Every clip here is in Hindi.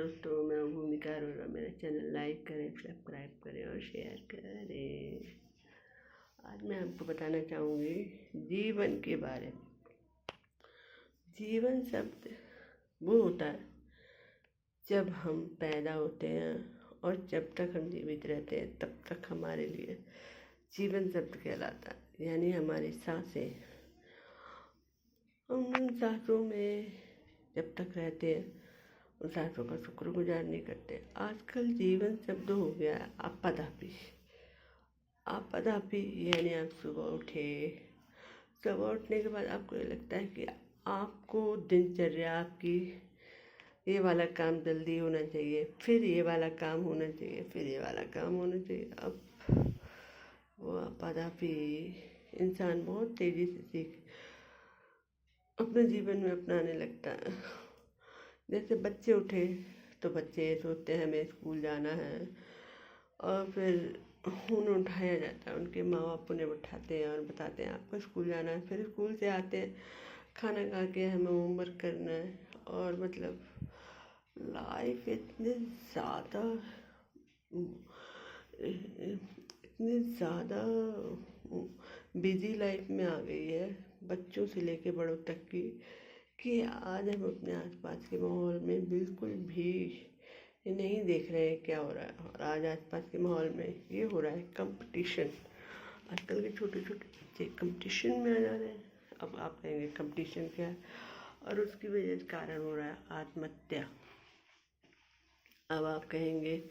दोस्तों, मैं हूँ भूमिका अरोड़ा। मेरा चैनल लाइक करें, सब्सक्राइब करें और शेयर करें। आज मैं आपको बताना चाहूँगी जीवन के बारे में। जीवन शब्द वो होता है जब हम पैदा होते हैं और जब तक हम जीवित रहते हैं तब तक हमारे लिए जीवन शब्द कहलाता है। यानी हमारी सांसें, हम उन सांसों में जब तक रहते हैं उन सांसों का शुक्रगुजार नहीं करते। आजकल जीवन शब्द हो गया है आपाधापी। आपाधापी यानी आप सुबह उठने के बाद आपको ये लगता है कि आपको दिनचर्या आपकी ये वाला काम जल्दी होना चाहिए, फिर ये वाला काम होना चाहिए, फिर ये वाला काम होना चाहिए। अब वो आपाधापी इंसान बहुत तेज़ी से सीख अपने जीवन में अपनाने लगता है। जैसे बच्चे उठे तो बच्चे सोचते हैं हमें स्कूल जाना है, और फिर उन्हें उठाया जाता है। उनके माँ बाप उन्हें उठाते हैं और बताते हैं आपको स्कूल जाना है। फिर स्कूल से आते हैं, खाना खा के हमें होमवर्क करना है। और मतलब लाइफ इतनी ज़्यादा बिजी लाइफ में आ गई है, बच्चों से लेके बड़ों तक की, कि आज हम अपने आसपास के माहौल में बिल्कुल भी नहीं देख रहे हैं क्या हो रहा है। और आज आसपास के माहौल में ये हो रहा है कंपटीशन। आजकल के छोटे छोटे बच्चे कंपटीशन में आ जा रहे हैं। अब आप कहेंगे कंपटीशन क्या है, और उसकी वजह से कारण हो रहा है आत्महत्या। अब आप कहेंगे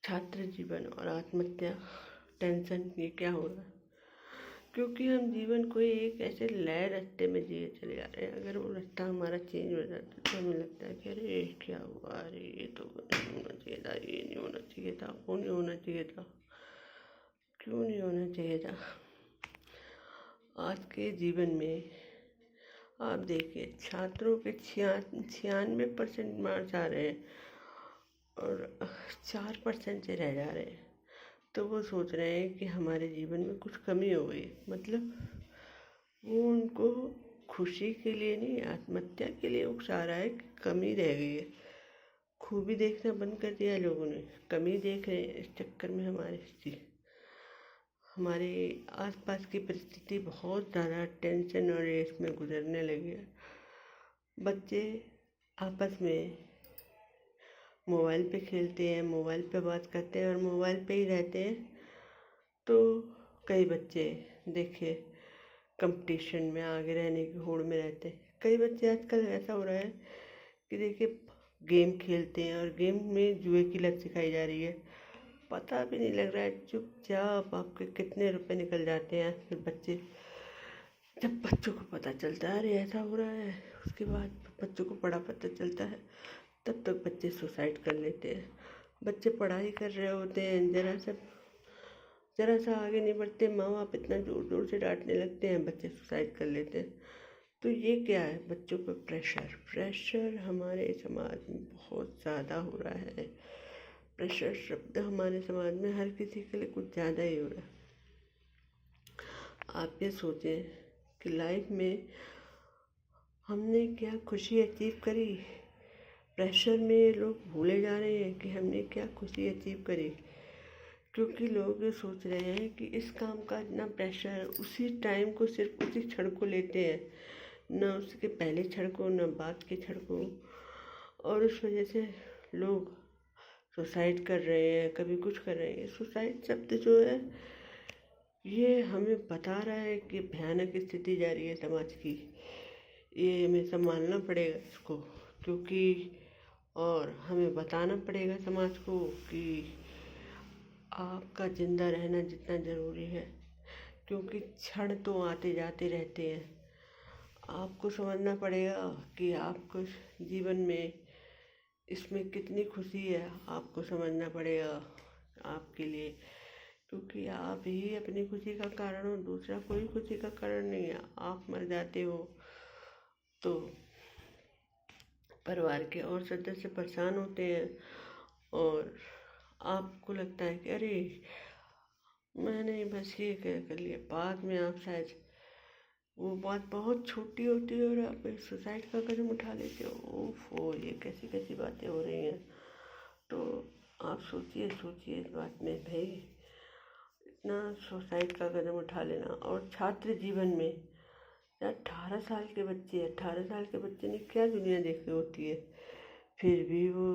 छात्र जीवन और आत्महत्या, टेंशन, ये क्या हो रहा है? क्योंकि हम जीवन को एक ऐसे नए रास्ते में जिए चले जा रहे हैं। अगर वो रास्ता हमारा चेंज हो जाता है तो हमें लगता है कि अरे क्या हुआ, अरे ये तो नहीं होना चाहिए था, ये नहीं होना चाहिए था, वो नहीं होना चाहिए था, क्यों नहीं होना चाहिए था। आज के जीवन में आप देखिए, छात्रों के 96% मार्क्स आ रहे हैं और 4% से रह जा रहे हैं। तो वो सोच रहे हैं कि हमारे जीवन में कुछ कमी हो गई। मतलब वो उनको खुशी के लिए नहीं, आत्महत्या के लिए उकसा रहा है कि कमी रह गई है। खूबी देखना बंद कर दिया लोगों ने, कमी देख रहे हैं। इस चक्कर में हमारे आसपास की परिस्थिति बहुत ज़्यादा टेंशन और रेस में गुजरने लगी है। बच्चे आपस में मोबाइल पे खेलते हैं, मोबाइल पे बात करते हैं और मोबाइल पे ही रहते हैं। तो कई बच्चे देखिए कंपटीशन में आगे रहने की होड़ में रहते हैं। कई बच्चे आजकल ऐसा हो रहा है कि देखिए गेम खेलते हैं और गेम में जुए की लत सिखाई जा रही है। पता भी नहीं लग रहा है, चुपचाप आपके कितने रुपए निकल जाते हैं। फिर जब बच्चों को पता चलता है अरे ऐसा हो रहा है, उसके बाद बच्चों को बड़ा पता चलता है, तब तक बच्चे सुसाइड कर लेते हैं। बच्चे पढ़ाई कर रहे होते हैं, ज़रा सा आगे नहीं बढ़ते, माँ बाप इतना ज़ोर ज़ोर से डांटने लगते हैं, बच्चे सुसाइड कर लेते हैं। तो ये क्या है? बच्चों पर प्रेशर हमारे समाज में बहुत ज़्यादा हो रहा है। प्रेशर शब्द हमारे समाज में हर किसी के लिए कुछ ज़्यादा ही हो रहा है। आप ये सोचें कि लाइफ में हमने क्या खुशी अचीव करी। प्रेशर में लोग भूले जा रहे हैं कि हमने क्या खुशी अचीव करी, क्योंकि लोग ये सोच रहे हैं कि इस काम का इतना प्रेशर, उसी टाइम को, सिर्फ उसी क्षण को लेते हैं, न उसके पहले क्षण को, न बाद के क्षण को। और उस वजह से लोग सुसाइड कर रहे हैं, कभी कुछ कर रहे हैं। सुसाइड शब्द जो है ये हमें बता रहा है कि भयानक स्थिति जा रही है समाज की। ये हमें संभालना पड़ेगा इसको, क्योंकि और हमें बताना पड़ेगा समाज को कि आपका ज़िंदा रहना जितना ज़रूरी है, क्योंकि क्षण तो आते जाते रहते हैं। आपको समझना पड़ेगा कि आपको जीवन में इसमें कितनी खुशी है, आपको समझना पड़ेगा आपके लिए, क्योंकि आप ही अपनी खुशी का कारण हो, दूसरा कोई खुशी का कारण नहीं है। आप मर जाते हो तो परिवार के और सदस्य परेशान होते हैं और आपको लगता है कि अरे मैंने बस ये क्या कर लिया। बाद में आप शायद वो बात बहुत छोटी होती है और आप सुसाइड का कदम उठा लेते हो। ओफो, ये कैसी कैसी बातें हो रही हैं। तो आप सोचिए सोचिए इस बात में भाई, इतना सुसाइड का कदम उठा लेना। और छात्र जीवन में 18 साल के बच्चे ने क्या दुनिया देखी होती है, फिर भी वो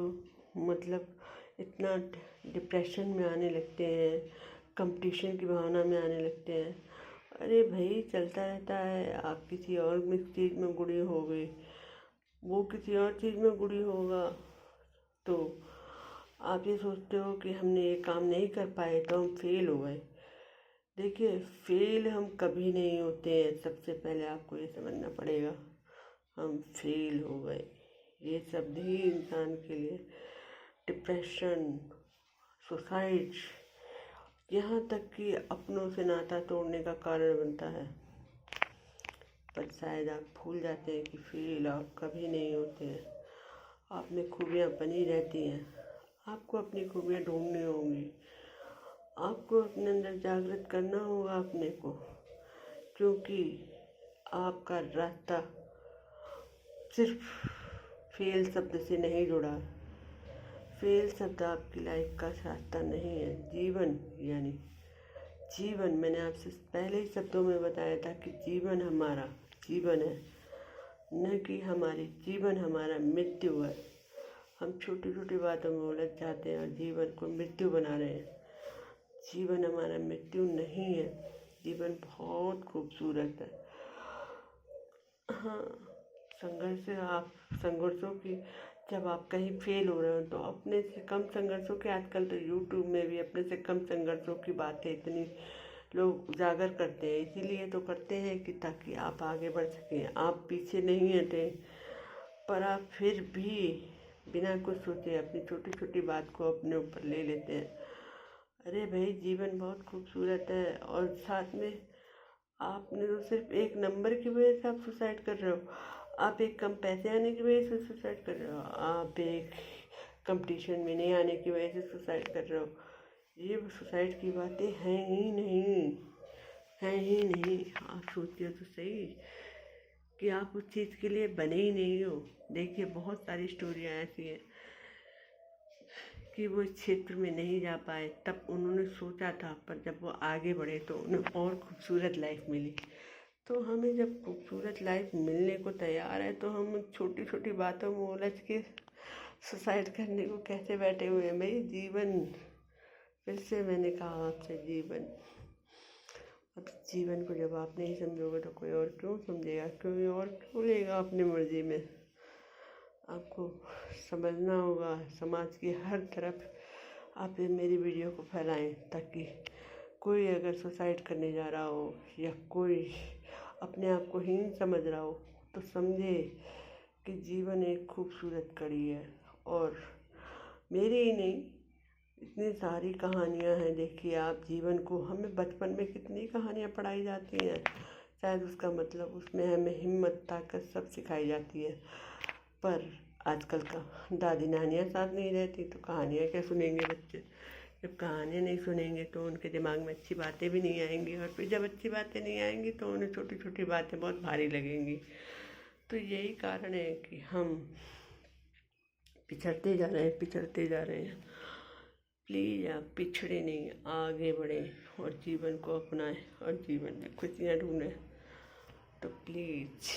मतलब इतना डिप्रेशन में आने लगते हैं, कंपटीशन की भावना में आने लगते हैं। अरे भाई, चलता रहता है। आप किसी और चीज़ में गुड़ी हो गई, वो किसी और चीज़ में गुड़ी होगा, तो आप ये सोचते हो कि हमने ये काम नहीं कर पाए तो हम फेल हो गए। देखिए, फेल हम कभी नहीं होते हैं। सबसे पहले आपको ये समझना पड़ेगा, हम फेल हो गए। ये शब्द ही इंसान के लिए डिप्रेशन, सुसाइड, यहाँ तक कि अपनों से नाता तोड़ने का कारण बनता है। पर शायद आप भूल जाते हैं कि फेल आप कभी नहीं होते हैं। आप में खूबियाँ बनी रहती हैं। आपको अपनी खूबियाँ ढूंढनी होंगी, आपको अपने अंदर जागृत करना होगा अपने को, क्योंकि आपका रास्ता सिर्फ फेल शब्द से नहीं जुड़ा। फेल शब्द आपकी लाइफ का रास्ता नहीं है। जीवन यानी जीवन, मैंने आपसे पहले ही शब्दों में बताया था कि जीवन हमारा जीवन है, न कि हमारी जीवन हमारा मृत्यु है। हम छोटी छोटी बातों में उलझ जाते हैं और जीवन को मृत्यु बना रहे हैं। जीवन हमारा मृत्यु नहीं है। जीवन बहुत खूबसूरत है। हाँ, संघर्षों की, जब आप कहीं फेल हो रहे हो तो अपने से कम संघर्षों के, आजकल तो यूट्यूब में भी अपने से कम संघर्षों की बातें इतनी लोग उजागर करते हैं। इसीलिए तो करते हैं कि ताकि आप आगे बढ़ सकें, आप पीछे नहीं हटें। पर आप फिर भी बिना कुछ सोचे अपनी छोटी छोटी बात को अपने ऊपर ले लेते हैं। अरे भाई, जीवन बहुत खूबसूरत है। और साथ में आपने तो सिर्फ एक नंबर की वजह से आप सुसाइड कर रहे हो, आप एक कम पैसे आने की वजह से सुसाइड कर रहे हो, आप एक कंपटीशन में नहीं आने की वजह से सुसाइड कर रहे हो। ये सुसाइड की बातें हैं ही नहीं, हैं ही नहीं। आप सोचिए तो सही कि आप उस चीज़ के लिए बने ही नहीं हो। देखिए, बहुत सारी स्टोरियाँ ऐसी हैं कि वो इस क्षेत्र में नहीं जा पाए, तब उन्होंने सोचा था, पर जब वो आगे बढ़े तो उन्हें और खूबसूरत लाइफ मिली। तो हमें जब खूबसूरत लाइफ मिलने को तैयार है तो हम छोटी छोटी बातों में उलझ के सुसाइड करने को कैसे बैठे हुए हैं भाई। जीवन, फिर से मैंने कहा आपसे, जीवन। अब जीवन को जब आप नहीं समझोगे तो कोई और क्यों समझेगा, कोई और क्यों लेगा अपनी मर्जी में। आपको समझना होगा। समाज की हर तरफ आप ये मेरी वीडियो को फैलाएं, ताकि कोई अगर सुसाइड करने जा रहा हो या कोई अपने आप को हीन समझ रहा हो तो समझे कि जीवन एक खूबसूरत कड़ी है। और मेरी ही नहीं, इतनी सारी कहानियाँ हैं। देखिए, आप जीवन को, हमें बचपन में कितनी कहानियाँ पढ़ाई जाती हैं, शायद उसका मतलब उसमें हमें हिम्मत, ताकत सब सिखाई जाती है। पर आजकल का दादी नानियाँ साथ नहीं रहती तो कहानियाँ क्या सुनेंगे बच्चे। जब कहानियाँ नहीं सुनेंगे तो उनके दिमाग में अच्छी बातें भी नहीं आएंगी, और फिर जब अच्छी बातें नहीं आएंगी तो उन्हें छोटी छोटी बातें बहुत भारी लगेंगी। तो यही कारण है कि हम पिछड़ते जा रहे हैं। प्लीज़ आप पिछड़े नहीं, आगे बढ़ें और जीवन को अपनाएं और जीवन में खुशियाँ ढूंढें। तो प्लीज़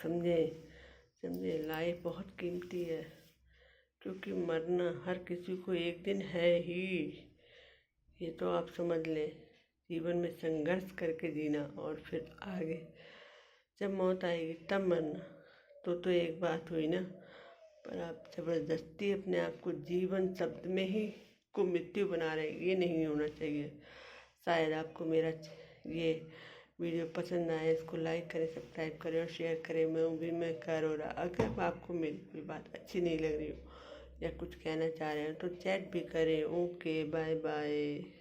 समझें लाइफ बहुत कीमती है, क्योंकि मरना हर किसी को एक दिन है ही। ये तो आप समझ लें। जीवन में संघर्ष करके जीना और फिर आगे जब मौत आएगी तब मरना, तो एक बात हुई ना। पर आप ज़बरदस्ती अपने आप को जीवन शब्द में ही को मृत्यु बना रहे हैं, ये नहीं होना चाहिए। शायद आपको मेरा ये वीडियो पसंद आए, इसको लाइक करें, सब्सक्राइब करें और शेयर करें। मैं कर हो रहा, अगर आपको मेरी कोई बात अच्छी नहीं लग रही हो या कुछ कहना चाह रहे हो तो चैट भी करें। Okay, bye bye.